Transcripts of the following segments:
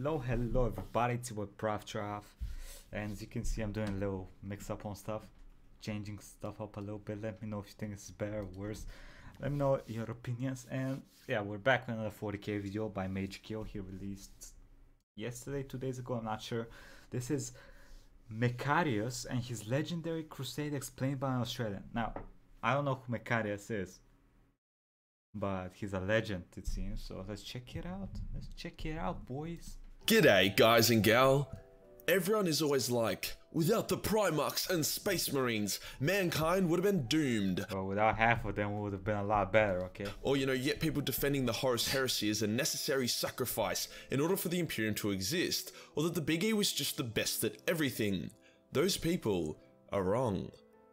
Hello everybody, it's your boy Proftrof, and as you can see I'm doing a little mix up on stuff, changing stuff up a little bit. Let me know if you think this is better or worse. Let me know your opinions. And yeah, we're back with another 40k video by Majorkill. He released yesterday, 2 days ago, I'm not sure. This is Macharius and his legendary Crusade explained by an Australian. Now, I don't know who Macharius is, but he's a legend, it seems. So let's check it out. Let's check it out, boys. G'day, guys and gal. Everyone is always like, without the Primarchs and Space Marines, mankind would have been doomed. Well, without half of them, we would have been a lot better, okay? Or, yet people defending the Horus Heresy as a necessary sacrifice in order for the Imperium to exist, or that the Big E was just the best at everything. Those people are wrong.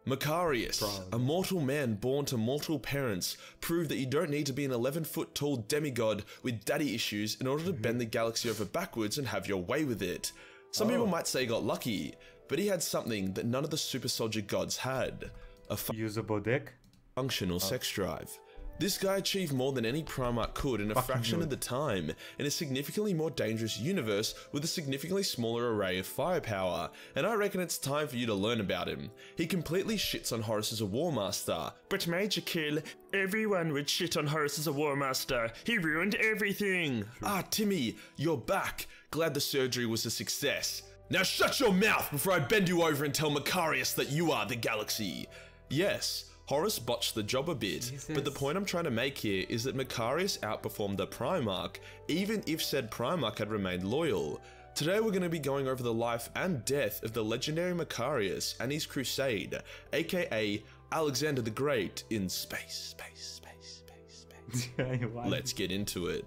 Macharius, a mortal man born to mortal parents, proved that you don't need to be an 11-foot tall demigod with daddy issues in order to bend the galaxy over backwards and have your way with it. Some people might say he got lucky, but he had something that none of the super soldier gods had. A usable dick? Functional sex drive. This guy achieved more than any Primarch could in a fraction of the time, in a significantly more dangerous universe with a significantly smaller array of firepower, and I reckon it's time for you to learn about him. He completely shits on Horus as a War Master. But Majorkill, everyone would shit on Horus as a War Master. He ruined everything. Ah, Timmy, you're back. Glad the surgery was a success. Now shut your mouth before I bend you over and tell Macharius that you are the galaxy. Yes, Horus botched the job a bit, but the point I'm trying to make here is that Macharius outperformed the Primarch, even if said Primarch had remained loyal. Today we're going to be going over the life and death of the legendary Macharius and his crusade, aka Alexander the Great in space. Let's get into it.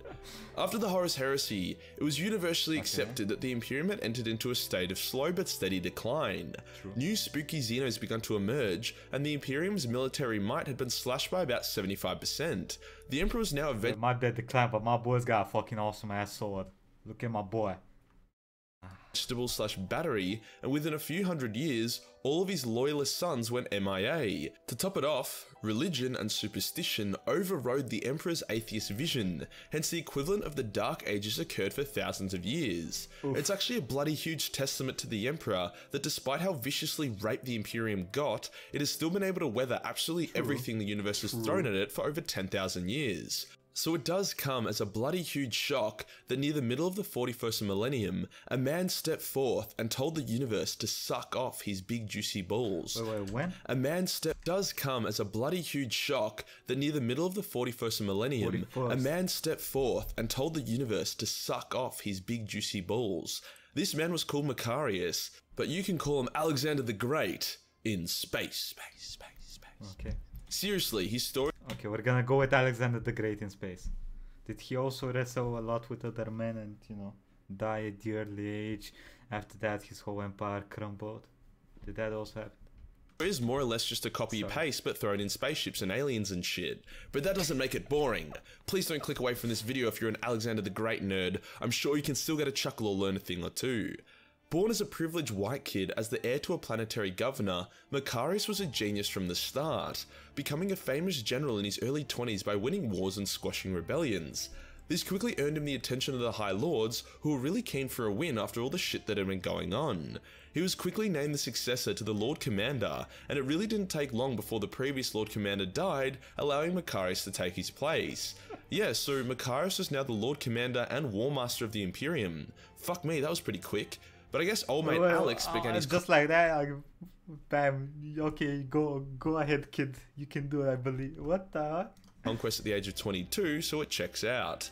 After the Horus Heresy, it was universally accepted that the Imperium had entered into a state of slow but steady decline. New spooky Xenos begun to emerge, and the Imperium's military might had been slashed by about 75%. The Emperor was now a my bad decline, but my boy's got a fucking awesome ass sword. Look at my boy. vegetable/battery, and within a few hundred years, all of his loyalist sons went MIA. To top it off, religion and superstition overrode the Emperor's atheist vision, hence the equivalent of the Dark Ages occurred for thousands of years. It's actually a bloody huge testament to the Emperor that despite how viciously raped the Imperium got, it has still been able to weather absolutely everything the universe has thrown at it for over 10,000 years. So it does come as a bloody huge shock that near the middle of the 41st millennium, a man stepped forth and told the universe to suck off his big juicy balls. Wait, when? Does come as a bloody huge shock that near the middle of the 41st millennium, a man stepped forth and told the universe to suck off his big juicy balls. This man was called Macharius, but you can call him Alexander the Great in space. Okay. Seriously, his story... Okay, we're gonna go with Alexander the Great in space. Did he also wrestle a lot with other men and, die at the early age? After that, his whole empire crumbled. Did that also happen? It is more or less just a copy-paste, but thrown in spaceships and aliens and shit. But that doesn't make it boring. Please don't click away from this video if you're an Alexander the Great nerd. I'm sure you can still get a chuckle or learn a thing or two. Born as a privileged white kid as the heir to a planetary governor, Macharius was a genius from the start, becoming a famous general in his early 20s by winning wars and squashing rebellions. This quickly earned him the attention of the High Lords, who were really keen for a win after all the shit that had been going on. He was quickly named the successor to the Lord Commander, and it really didn't take long before the previous Lord Commander died, allowing Macharius to take his place. Yeah, so Macharius is now the Lord Commander and War Master of the Imperium. Fuck me, that was pretty quick. But I guess old mate Alex began his... Just like that, like, bam, okay, go ahead, kid. You can do it, I believe. What the... conquest at the age of 22, so it checks out.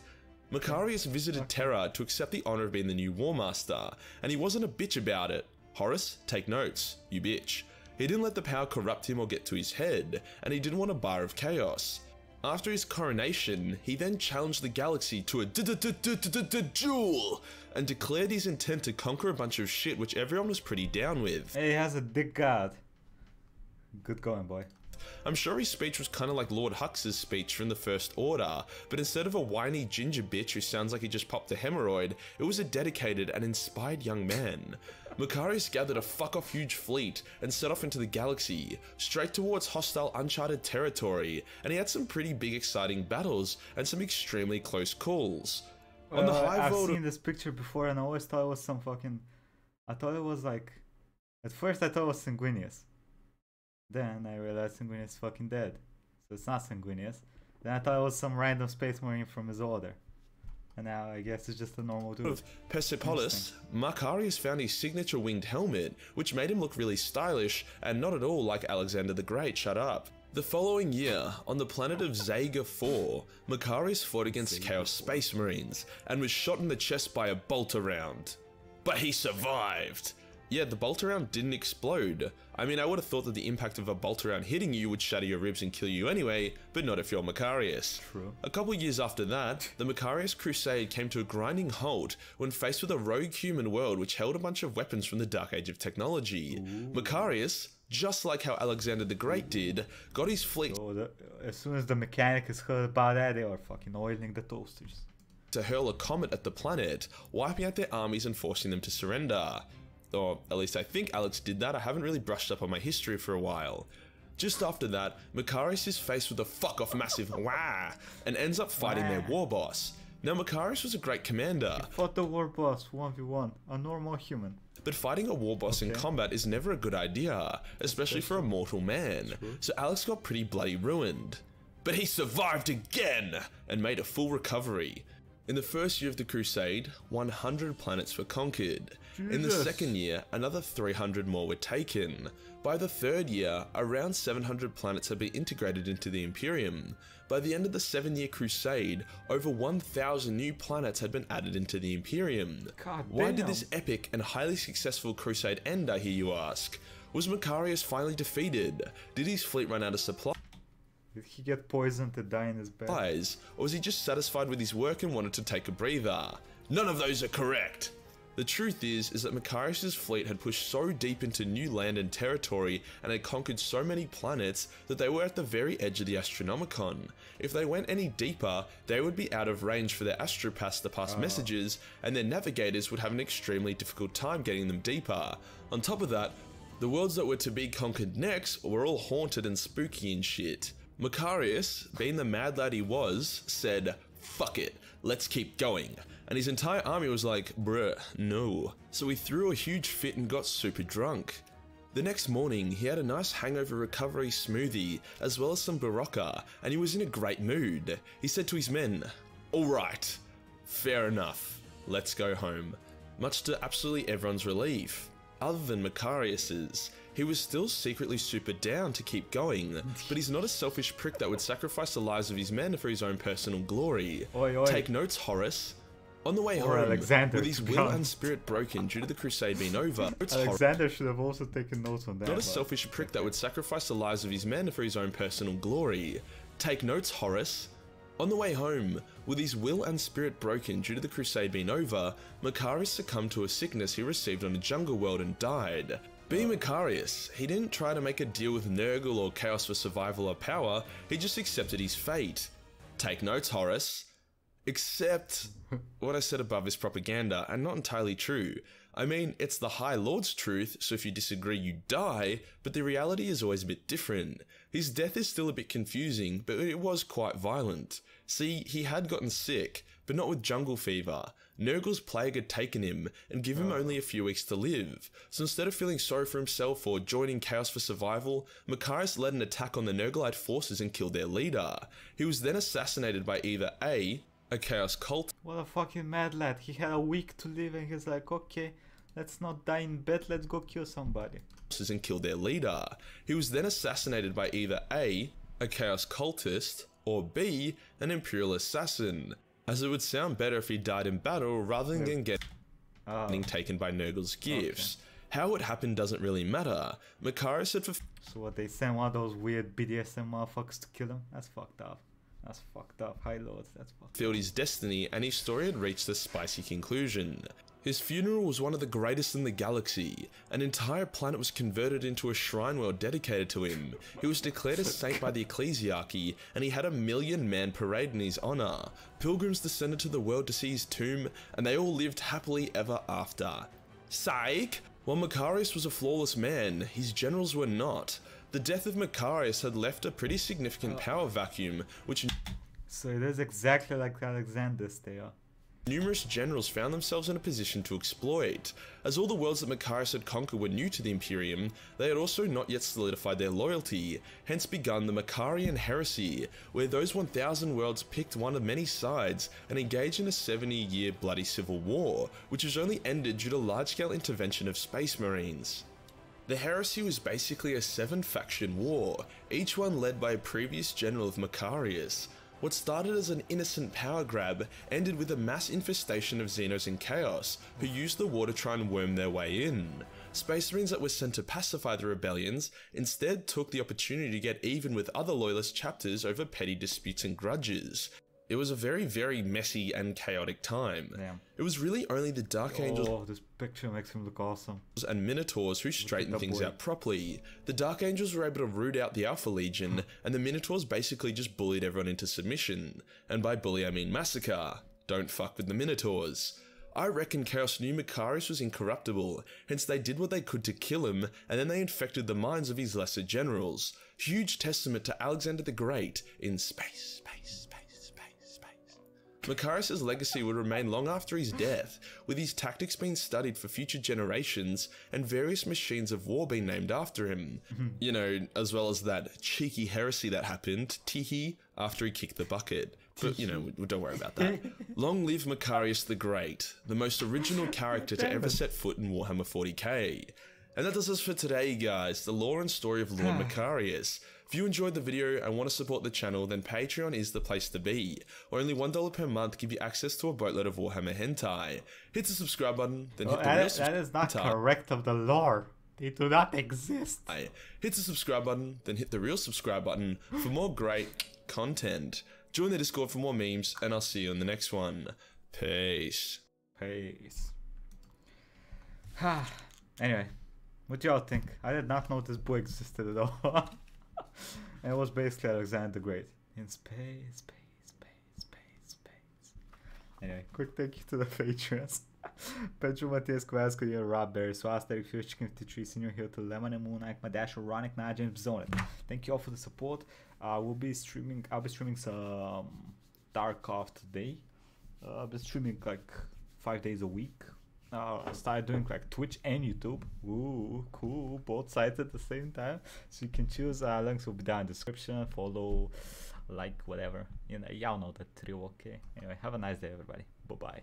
Macharius visited Terra to accept the honor of being the new War Master, and he wasn't a bitch about it. Horus, take notes, you bitch. He didn't let the power corrupt him or get to his head, and he didn't want a bar of chaos. After his coronation, he then challenged the galaxy to a duel and declared his intent to conquer a bunch of shit which everyone was pretty down with. Hey, he has a dick god. Good going, boy. I'm sure his speech was kind of like Lord Hux's speech from the First Order, but instead of a whiny ginger bitch who sounds like he just popped a hemorrhoid, it was a dedicated and inspired young man. Macharius gathered a fuck-off huge fleet and set off into the galaxy, straight towards hostile uncharted territory, and he had some pretty big exciting battles and some extremely close calls. On the high I've vault seen this picture before and I always thought it was some fucking... I thought it was like... At first I thought it was Sanguinius. Then I realized Sanguinius is fucking dead. So it's not Sanguinius. Then I thought it was some random space marine from his order. And now I guess it's just a normal dude. Of Persepolis, Macharius found his signature winged helmet, which made him look really stylish and not at all like Alexander the Great. Shut up. The following year, on the planet of Zaga 4, Macharius fought against Chaos Space Marines and was shot in the chest by a bolter round. But he survived! Yeah, the bolter round didn't explode. I mean, I would have thought that the impact of a bolter round hitting you would shatter your ribs and kill you anyway, but not if you're Macharius. True. A couple years after that, the Macharius Crusade came to a grinding halt when faced with a rogue human world which held a bunch of weapons from the Dark Age of technology. Ooh. Macharius, just like how Alexander the Great did, got his fleet So as soon as the mechanics heard about that, they were fucking oiling the toasters. to hurl a comet at the planet, wiping out their armies and forcing them to surrender. Or at least I think Alex did that. I haven't really brushed up on my history for a while. Just after that, Macharius is faced with a fuck-off massive wah and ends up fighting their war boss. Now, Macharius was a great commander. He fought the war boss 1v1, a normal human. But fighting a war boss in combat is never a good idea, especially for a mortal man. So Alex got pretty bloody ruined. But he survived again and made a full recovery. In the first year of the Crusade, 100 planets were conquered. In the second year, another 300 more were taken. By the third year, around 700 planets had been integrated into the Imperium. By the end of the 7-year Crusade, over 1,000 new planets had been added into the Imperium. Why did this epic and highly successful Crusade end, I hear you ask? Was Macharius finally defeated? Did his fleet run out of supplies? Did he get poisoned to die in his bed? Or was he just satisfied with his work and wanted to take a breather? None of those are correct! The truth is that Macharius' fleet had pushed so deep into new land and territory and had conquered so many planets that they were at the very edge of the Astronomicon. If they went any deeper, they would be out of range for their astropaths to pass messages, and their navigators would have an extremely difficult time getting them deeper. On top of that, the worlds that were to be conquered next were all haunted and spooky and shit. Macharius, being the mad lad he was, said, "Fuck it, let's keep going." And his entire army was like, bruh, no. So he threw a huge fit and got super drunk. The next morning, he had a nice hangover recovery smoothie, as well as some Barocca, and he was in a great mood. He said to his men, "Alright, fair enough, let's go home." Much to absolutely everyone's relief. Other than Macharius's. He was still secretly super down to keep going, but he's not a selfish prick that would sacrifice the lives of his men for his own personal glory. Take notes, Horace. On the way home, with his will and spirit broken due to the Crusade being over, Alexander should have also taken notes on that. Not a selfish prick that would sacrifice the lives of his men for his own personal glory. Take notes, Horace. On the way home, with his will and spirit broken due to the Crusade being over, Macharius succumbed to a sickness he received on a jungle world and died. Being Macharius, he didn't try to make a deal with Nurgle or Chaos for survival or power, he just accepted his fate. Take notes, Horace. Except, what I said above is propaganda and not entirely true. I mean, it's the High Lord's truth, so if you disagree you die, but the reality is always a bit different. His death is still a bit confusing, but it was quite violent. See, he had gotten sick, but not with jungle fever. Nurgle's plague had taken him and given him only a few weeks to live. So instead of feeling sorry for himself or joining Chaos for survival, Macharius led an attack on the Nurglite forces and killed their leader. He was then assassinated by either A Chaos cult. What a fucking mad lad. He had a week to live and he's like, okay, let's not die in bed, let's go kill somebody. And killed their leader. He was then assassinated by either A Chaos cultist, or B, an Imperial assassin, as it would sound better if he died in battle rather than getting taken by Nurgle's gifts. How it happened doesn't really matter. Macharius had So what, they sent one of those weird BDSM motherfuckers to kill him? That's fucked up. That's fucked up. High Lords, that's fucked up. fulfilled his destiny and his story had reached a spicy conclusion. His funeral was one of the greatest in the galaxy. An entire planet was converted into a shrine world dedicated to him. He was declared a saint by the ecclesiarchy, and he had a 1,000,000-man parade in his honor. Pilgrims descended to the world to see his tomb, and they all lived happily ever after. Psych! While Macharius was a flawless man, his generals were not. The death of Macharius had left a pretty significant power vacuum, which... So it is exactly like Alexander's there. numerous generals found themselves in a position to exploit. As all the worlds that Macharius had conquered were new to the Imperium, they had also not yet solidified their loyalty, hence begun the Macharian heresy, where those 1000 worlds picked one of many sides and engaged in a 70-year bloody civil war, which was only ended due to large-scale intervention of space marines. The heresy was basically a 7-faction war, each one led by a previous general of Macharius. What started as an innocent power grab ended with a mass infestation of Xenos and Chaos, who used the war to try and worm their way in. Space Marines that were sent to pacify the rebellions instead took the opportunity to get even with other loyalist chapters over petty disputes and grudges. It was a very, very messy and chaotic time. Damn. It was really only the Dark Angels this picture makes him look awesome. and Minotaurs who straightened things out properly. The Dark Angels were able to root out the Alpha Legion, and the Minotaurs basically just bullied everyone into submission. And by bully I mean massacre. Don't fuck with the Minotaurs. I reckon Chaos knew Macharius was incorruptible, hence they did what they could to kill him, and then they infected the minds of his lesser generals. Huge testament to Alexander the Great in space. Macharius' legacy would remain long after his death, with his tactics being studied for future generations and various machines of war being named after him. You know, as well as that cheeky heresy that happened, Tihi, after he kicked the bucket. But, you know, don't worry about that. Long live Macharius the Great, the most original character to ever set foot in Warhammer 40k. And that does us for today, guys, the lore and story of Lord Macharius. If you enjoyed the video and want to support the channel, then Patreon is the place to be. Or only $1 per month give you access to a boatload of Warhammer hentai. Hit the subscribe button, then hit the real subscribe button. That is not correct of the lore. They do not exist. Hit the subscribe button, then hit the real subscribe button for more great content. Join the Discord for more memes, and I'll see you in the next one. Peace. Peace. Anyway, what do y'all think? I did not know this book existed at all. And it was basically Alexander the Great. In space. Anyway, quick thank you to the patrons. Pedro Matias Kowalski, Rob Berry, Swastik, Fish Chicken 53, Senior Hill to Lemon and Moon, Ike Madash, Ronic, Nah, James Zonet. Thank you all for the support. I'll be streaming some Tarkov today. I'll be streaming like 5 days a week. I started doing like Twitch and YouTube. Ooh, cool. Both sides at the same time. So you can choose. Links will be down in the description. Follow, like, whatever. You know, y'all know the drill, okay? Anyway, have a nice day, everybody. Bye-bye.